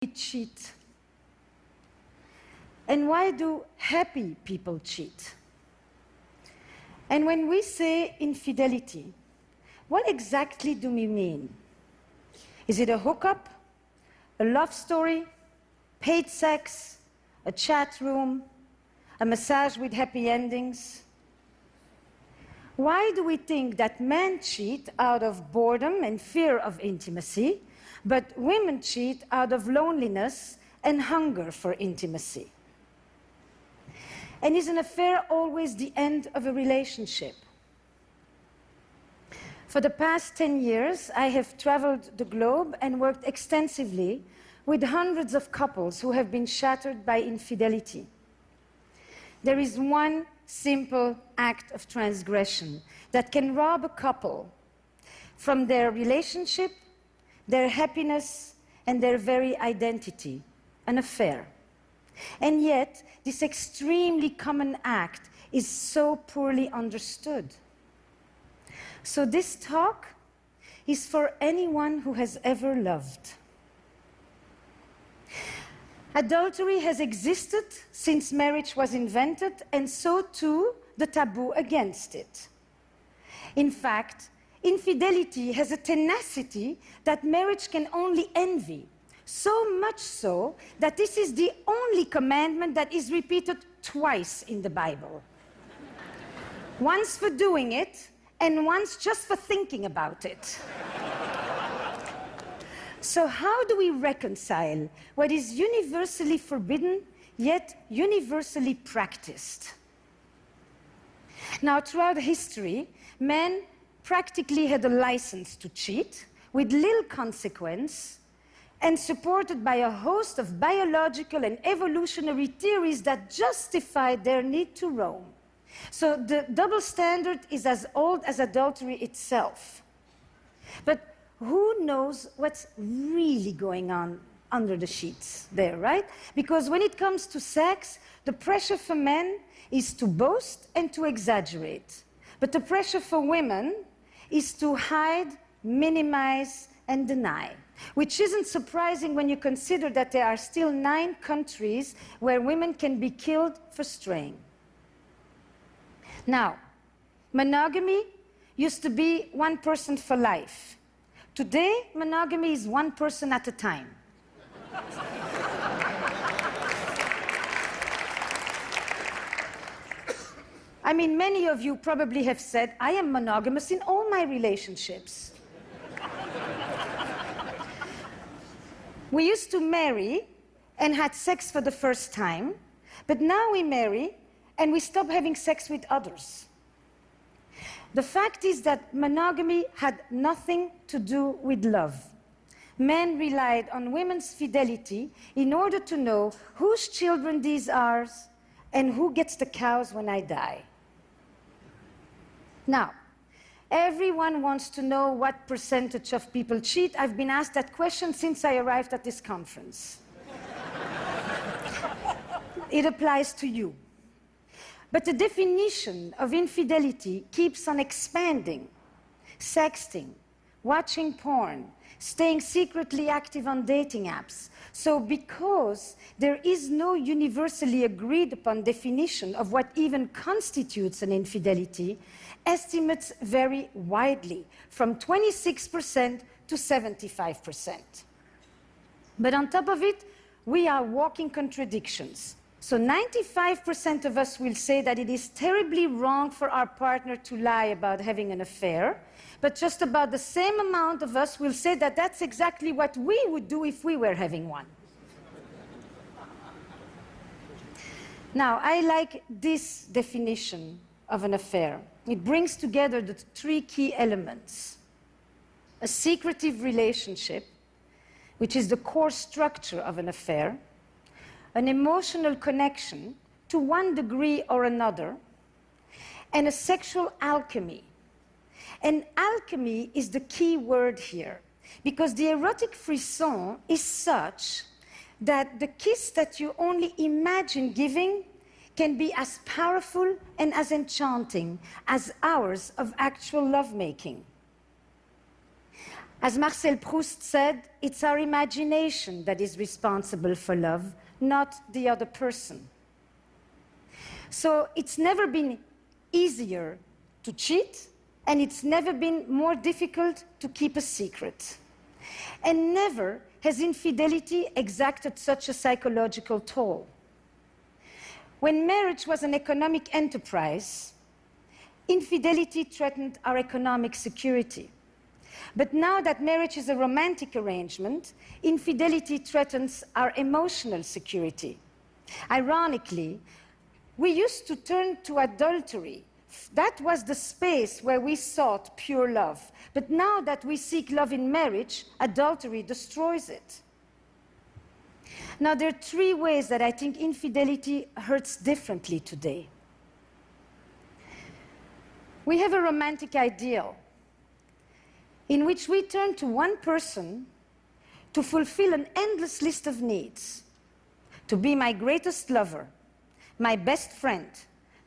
we cheat? And why do happy people cheat? And when we say infidelity, what exactly do we mean? Is it a hookup, a love story, paid sex, a chat room, a massage with happy endings? Why do we think that men cheat out of boredom and fear of intimacy, but women cheat out of loneliness and hunger for intimacy? And is an affair always the end of a relationship? For the past 10 years, I have traveled the globe and worked extensively with hundreds of couples who have been shattered by infidelity. There is one simple act of transgression that can rob a couple from their relationship, their happiness, and their very identity, an affair. And yet, this extremely common act is so poorly understood. So this talk is for anyone who has ever loved. Adultery has existed since marriage was invented, and so too the taboo against it. In fact, infidelity has a tenacity that marriage can only envy. So much so that this is the only commandment that is repeated twice in the Bible. Once for doing it, and once just for thinking about it. So how do we reconcile what is universally forbidden, yet universally practiced? Now, throughout history, men practically had a license to cheat with little consequence, and supported by a host of biological and evolutionary theories that justified their need to roam. So the double standard is as old as adultery itself. But who knows what's really going on under the sheets there, right? Because when it comes to sex, the pressure for men is to boast and to exaggerate. But the pressure for women is to hide, minimize, and deny. Which isn't surprising when you consider that there are still 9 countries where women can be killed for straying. Now, monogamy used to be one person for life. Today, monogamy is one person at a time. I mean, many of you probably have said, I am monogamous in all my relationships. We used to marry and had sex for the first time, but now we marry and we stop having sex with others. The fact is that monogamy had nothing to do with love. Men relied on women's fidelity in order to know whose children these are and who gets the cows when I die. Now, everyone wants to know what percentage of people cheat. I've been asked that question since I arrived at this conference. It applies to you. But the definition of infidelity keeps on expanding. Sexting, watching porn, staying secretly active on dating apps. So because there is no universally agreed upon definition of what even constitutes an infidelity, estimates vary widely, from 26% to 75%. But on top of it, we are walking contradictions. So 95% of us will say that it is terribly wrong for our partner to lie about having an affair, but just about the same amount of us will say that that's exactly what we would do if we were having one. Now, I like this definition of an affair. It brings together the 3 key elements. A secretive relationship, which is the core structure of an affair, an emotional connection to one degree or another, and a sexual alchemy. And alchemy is the key word here, because the erotic frisson is such that the kiss that you only imagine giving can be as powerful and as enchanting as hours of actual lovemaking. As Marcel Proust said, it's our imagination that is responsible for love, not the other person. So it's never been easier to cheat, and it's never been more difficult to keep a secret. And never has infidelity exacted such a psychological toll. When marriage was an economic enterprise, infidelity threatened our economic security. But now that marriage is a romantic arrangement, infidelity threatens our emotional security. Ironically, we used to turn to adultery. That was the space where we sought pure love. But now that we seek love in marriage, adultery destroys it. Now, there are three ways that I think infidelity hurts differently today. We have a romantic ideal in which we turn to one person to fulfill an endless list of needs, to be my greatest lover, my best friend,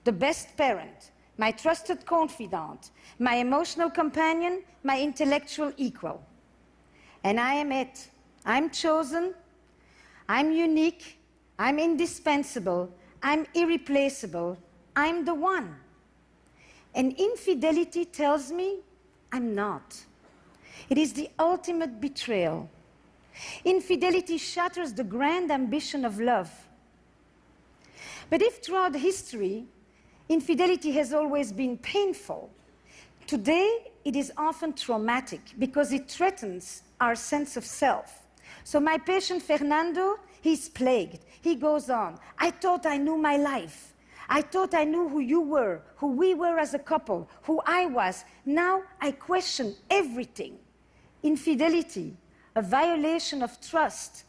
the best parent, my trusted confidant, my emotional companion, my intellectual equal. And I am it. I'm chosen, I'm unique, I'm indispensable, I'm irreplaceable, I'm the one. And infidelity tells me I'm not. It is the ultimate betrayal. Infidelity shatters the grand ambition of love. But if throughout history, infidelity has always been painful, today it is often traumatic because it threatens our sense of self. So my patient Fernando, he's plagued. He goes on, I thought I knew my life. I thought I knew who you were, who we were as a couple, who I was. Now I question everything. Infidelity, a violation of trust,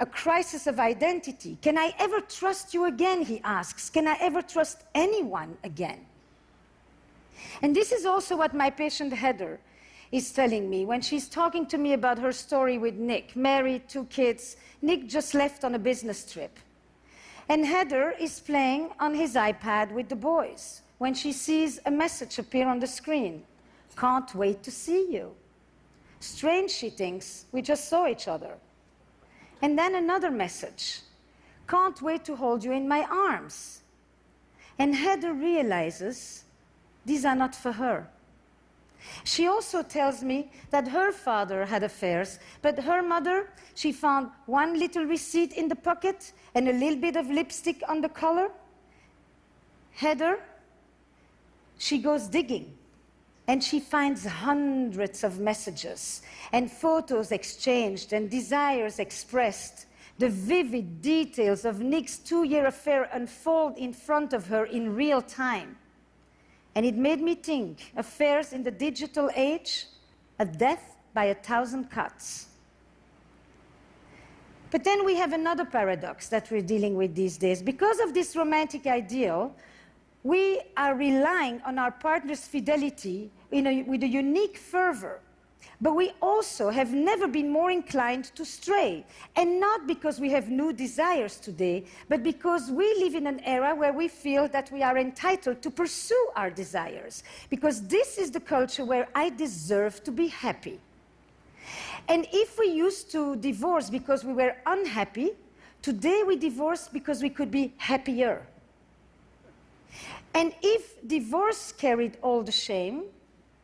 a crisis of identity. Can I ever trust you again, he asks. Can I ever trust anyone again? And this is also what my patient Heather is telling me when she's talking to me about her story with Nick, married, 2 kids. Nick just left on a business trip. And Heather is playing on his iPad with the boys when she sees a message appear on the screen. Can't wait to see you. Strange, she thinks, we just saw each other. And then another message. Can't wait to hold you in my arms. And Heather realizes these are not for her. She also tells me that her father had affairs, but her mother, she found one little receipt in the pocket and a little bit of lipstick on the collar. Heather, she goes digging, and she finds hundreds of messages and photos exchanged and desires expressed. The vivid details of Nick's 2-year affair unfold in front of her in real time. And it made me think, affairs in the digital age, a death by 1,000 cuts. But then we have another paradox that we're dealing with these days. Because of this romantic ideal, we are relying on our partner's fidelity with a unique fervor. But we also have never been more inclined to stray. And not because we have new desires today, but because we live in an era where we feel that we are entitled to pursue our desires. Because this is the culture where I deserve to be happy. And if we used to divorce because we were unhappy, today we divorce because we could be happier. And if divorce carried all the shame,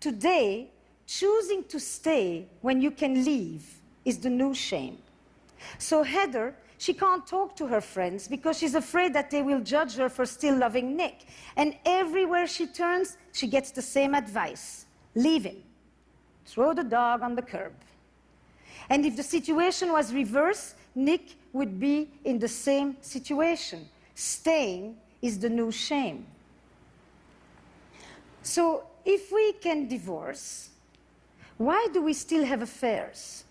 today, choosing to stay when you can leave is the new shame. So Heather, she can't talk to her friends because she's afraid that they will judge her for still loving Nick. And everywhere she turns, she gets the same advice. Leave him. Throw the dog on the curb. And if the situation was reversed, Nick would be in the same situation. Staying is the new shame. So if we can divorce, why do we still have affairs?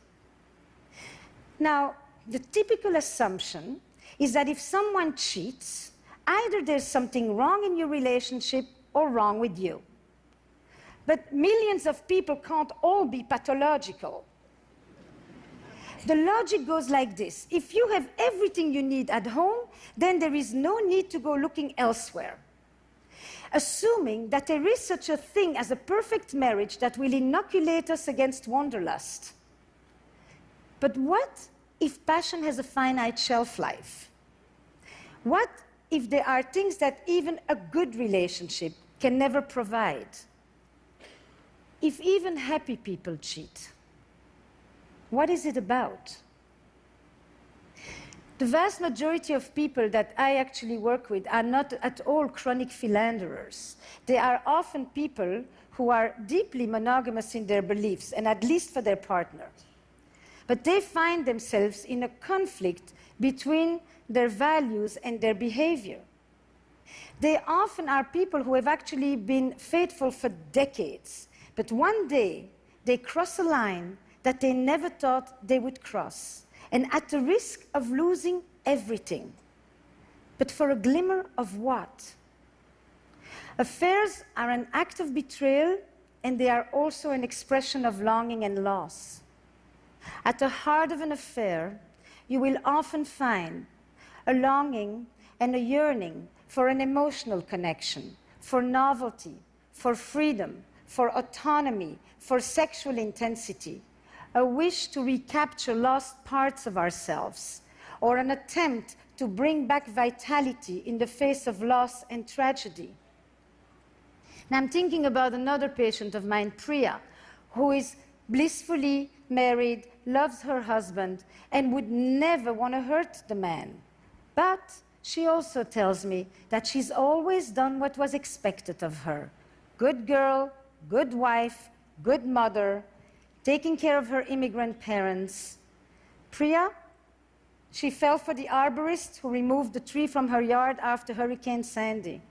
Now, the typical assumption is that if someone cheats, either there's something wrong in your relationship or wrong with you. But millions of people can't all be pathological. The logic goes like this. If you have everything you need at home, then there is no need to go looking elsewhere. assuming that there is such a thing as a perfect marriage that will inoculate us against wanderlust. But what if passion has a finite shelf life? What if there are things that even a good relationship can never provide? If even happy people cheat, what is it about? The vast majority of people that I actually work with are not at all chronic philanderers. They are often people who are deeply monogamous in their beliefs, and at least for their partner. But they find themselves in a conflict between their values and their behavior. They often are people who have actually been faithful for decades, but one day they cross a line that they never thought they would cross, and at the risk of losing everything. But for a glimmer of what? Affairs are an act of betrayal, and they are also an expression of longing and loss. At the heart of an affair, you will often find a longing and a yearning for an emotional connection, for novelty, for freedom, for autonomy, for sexual intensity, a wish to recapture lost parts of ourselves, or an attempt to bring back vitality in the face of loss and tragedy. Now I'm thinking about another patient of mine, Priya, who is blissfully married, loves her husband, and would never want to hurt the man. But she also tells me that she's always done what was expected of her. Good girl, good wife, good mother, taking care of her immigrant parents. Priya, she fell for the arborist who removed the tree from her yard after Hurricane Sandy.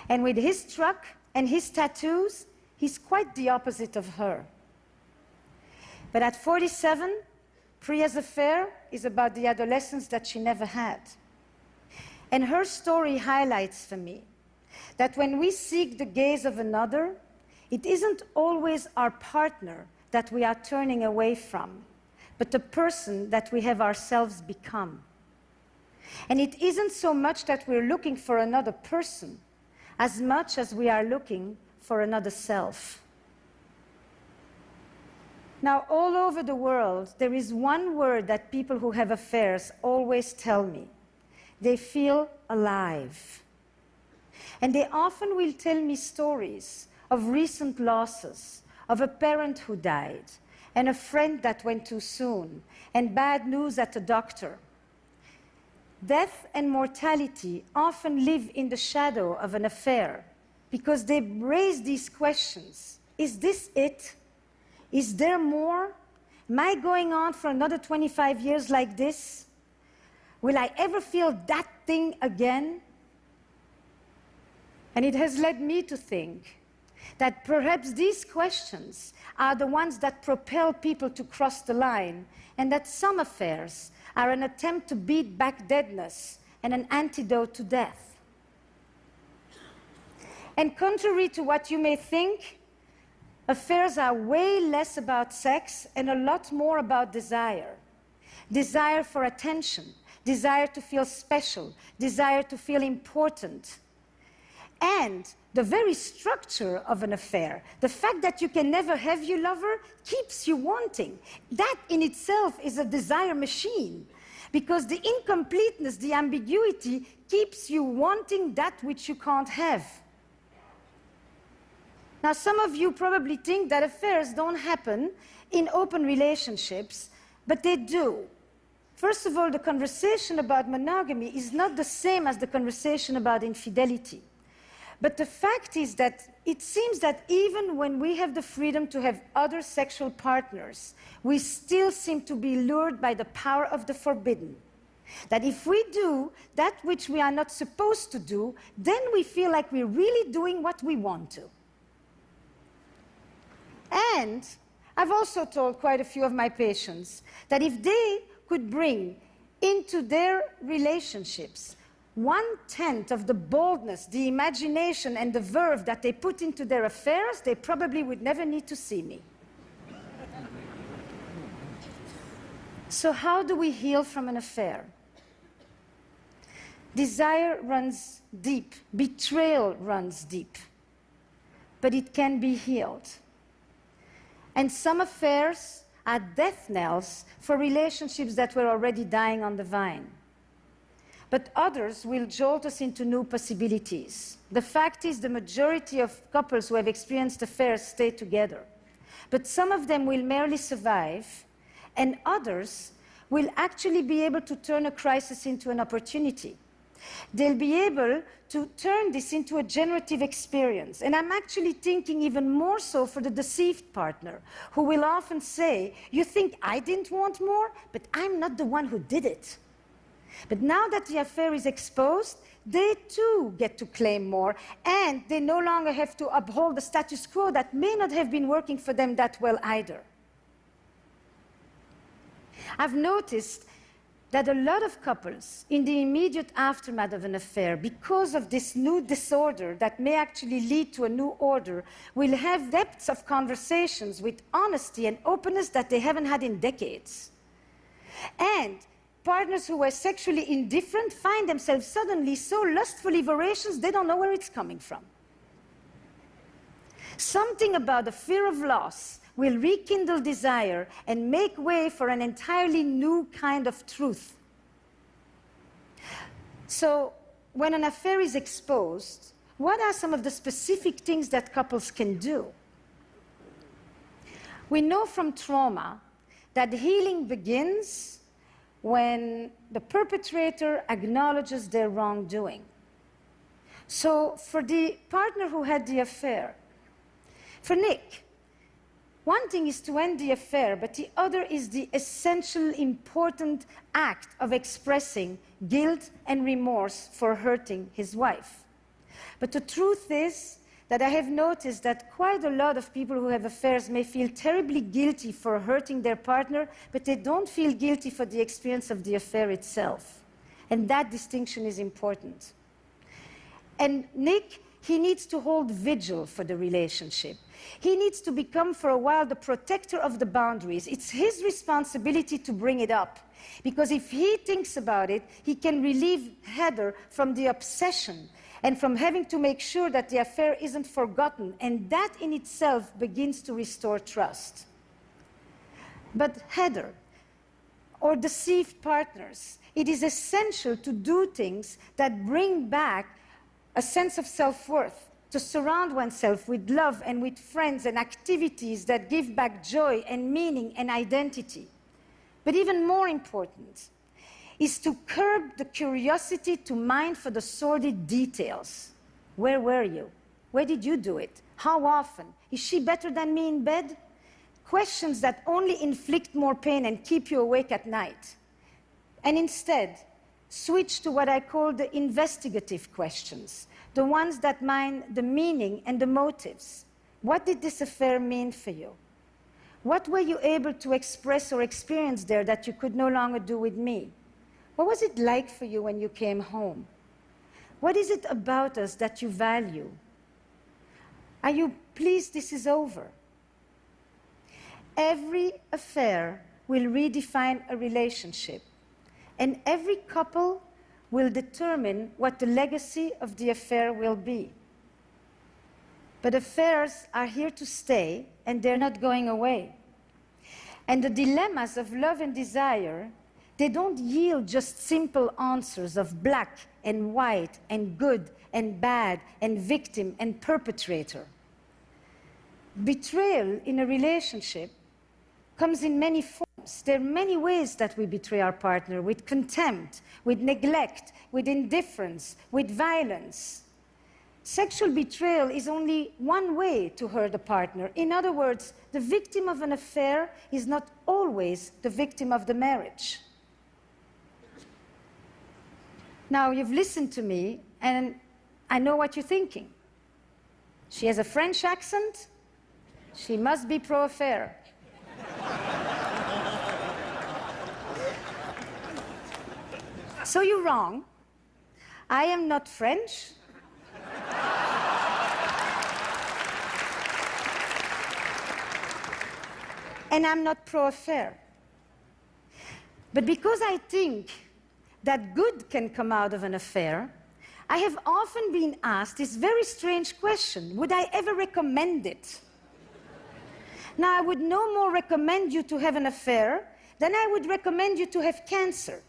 And with his truck and his tattoos, he's quite the opposite of her. But at 47, Priya's affair is about the adolescence that she never had. And her story highlights for me that when we seek the gaze of another, it isn't always our partner that we are turning away from, but the person that we have ourselves become. And it isn't so much that we're looking for another person, as much as we are looking for another self. Now, all over the world, there is one word that people who have affairs always tell me. They feel alive. And they often will tell me stories of recent losses, of a parent who died, and a friend that went too soon, and bad news at the doctor. Death and mortality often live in the shadow of an affair because they raise these questions. Is this it? Is there more? Am I going on for another 25 years like this? Will I ever feel that thing again? And it has led me to think that perhaps these questions are the ones that propel people to cross the line, and that some affairs are an attempt to beat back deadness and an antidote to death. And contrary to what you may think, affairs are way less about sex and a lot more about desire. Desire for attention, desire to feel special, desire to feel important. And the very structure of an affair, the fact that you can never have your lover, keeps you wanting. That in itself is a desire machine, because the incompleteness, the ambiguity, keeps you wanting that which you can't have. Now, some of you probably think that affairs don't happen in open relationships, but they do. First of all, the conversation about monogamy is not the same as the conversation about infidelity. But the fact is that it seems that even when we have the freedom to have other sexual partners, we still seem to be lured by the power of the forbidden. That if we do that which we are not supposed to do, then we feel like we're really doing what we want to. And I've also told quite a few of my patients that if they could bring into their relationships 1/10 of the boldness, the imagination, and the verve that they put into their affairs, they probably would never need to see me. So how do we heal from an affair? Desire runs deep, betrayal runs deep, but it can be healed. And some affairs are death knells for relationships that were already dying on the vine. But others will jolt us into new possibilities. The fact is, the majority of couples who have experienced affairs stay together. But some of them will merely survive, and others will actually be able to turn a crisis into an opportunity. They'll be able to turn this into a generative experience. And I'm actually thinking even more so for the deceived partner, who will often say, "You think I didn't want more? But I'm not the one who did it." But now that the affair is exposed, they too get to claim more, and they no longer have to uphold the status quo that may not have been working for them that well either. I've noticed that a lot of couples, in the immediate aftermath of an affair, because of this new disorder that may actually lead to a new order, will have depths of conversations with honesty and openness that they haven't had in decades. And partners who were sexually indifferent find themselves suddenly so lustfully voracious they don't know where it's coming from. Something about the fear of loss will rekindle desire and make way for an entirely new kind of truth. So, when an affair is exposed, what are some of the specific things that couples can do? We know from trauma that healing begins when the perpetrator acknowledges their wrongdoing. So, for the partner who had the affair, for Nick, one thing is to end the affair, but the other is the essential, important act of expressing guilt and remorse for hurting his wife. But the truth is that I have noticed that quite a lot of people who have affairs may feel terribly guilty for hurting their partner, but they don't feel guilty for the experience of the affair itself. And that distinction is important. And Nick, he needs to hold vigil for the relationship. He needs to become, for a while, the protector of the boundaries. It's his responsibility to bring it up. Because if he thinks about it, he can relieve Heather from the obsession and from having to make sure that the affair isn't forgotten. And that in itself begins to restore trust. But Heather, or deceived partners, it is essential to do things that bring back a sense of self-worth, to surround oneself with love and with friends and activities that give back joy and meaning and identity. But even more important is to curb the curiosity to mine for the sordid details. Where were you? Where did you do it? How often? Is she better than me in bed? Questions that only inflict more pain and keep you awake at night. And instead, switch to what I call the investigative questions, the ones that mine the meaning and the motives. What did this affair mean for you? What were you able to express or experience there that you could no longer do with me? What was it like for you when you came home? What is it about us that you value? Are you pleased this is over? Every affair will redefine a relationship. And every couple will determine what the legacy of the affair will be. But affairs are here to stay, and they're not going away. And the dilemmas of love and desire, they don't yield just simple answers of black and white and good and bad and victim and perpetrator. Betrayal in a relationship comes in many forms. There are many ways that we betray our partner, with contempt, with neglect, with indifference, with violence. Sexual betrayal is only one way to hurt a partner. In other words, the victim of an affair is not always the victim of the marriage. Now, you've listened to me, and I know what you're thinking. She has a French accent. She must be pro-affair. So you're wrong. I am not French. And I'm not pro-affair. But because I think that good can come out of an affair, I have often been asked this very strange question: would I ever recommend it? Now, I would no more recommend you to have an affair than I would recommend you to have cancer.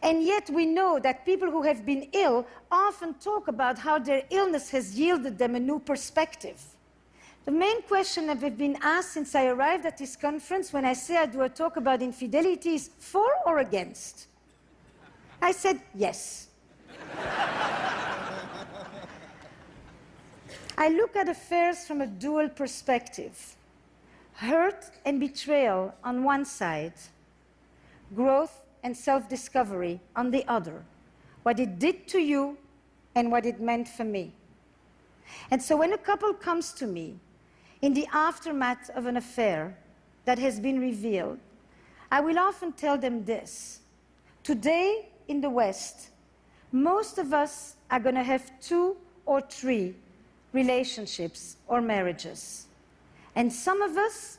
And yet we know that people who have been ill often talk about how their illness has yielded them a new perspective. The main question that I've been asked since I arrived at this conference when I say I do a talk about infidelity is for or against? I said yes. I look at affairs from a dual perspective. Hurt and betrayal on one side, growth and self-discovery on the other. What it did to you and what it meant for me. And so when a couple comes to me in the aftermath of an affair that has been revealed, I will often tell them this: today in the West, most of us are going to have 2 or 3 relationships or marriages. And some of us